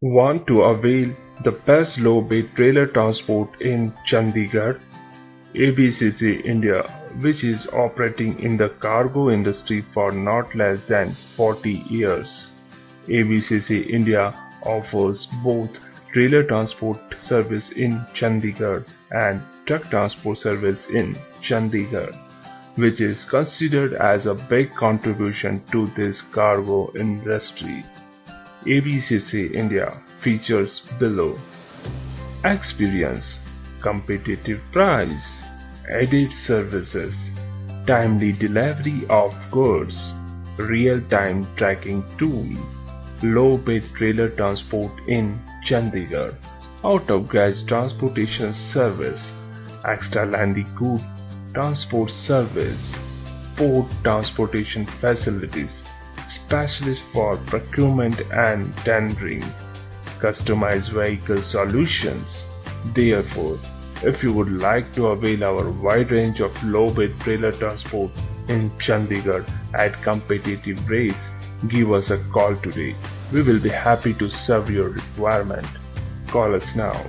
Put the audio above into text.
Want to avail the best low-bed trailer transport in Chandigarh? ABCC India, which is operating in the cargo industry for not less than 40 years. ABCC India offers both trailer transport service in Chandigarh and truck transport service in Chandigarh, which is considered as a big contribution to this cargo industry. ABCC India features below: experience, competitive price, added services, timely delivery of goods, real-time tracking tool, low-bed trailer transport in Chandigarh, out-of-gauge transportation service, extra landing good transport service, port transportation facilities, specialist for procurement and tendering, customized vehicle solutions. Therefore, if you would like to avail our wide range of low-bed trailer transport in Chandigarh at competitive rates, give us a call today. We will be happy to serve your requirement. Call us now.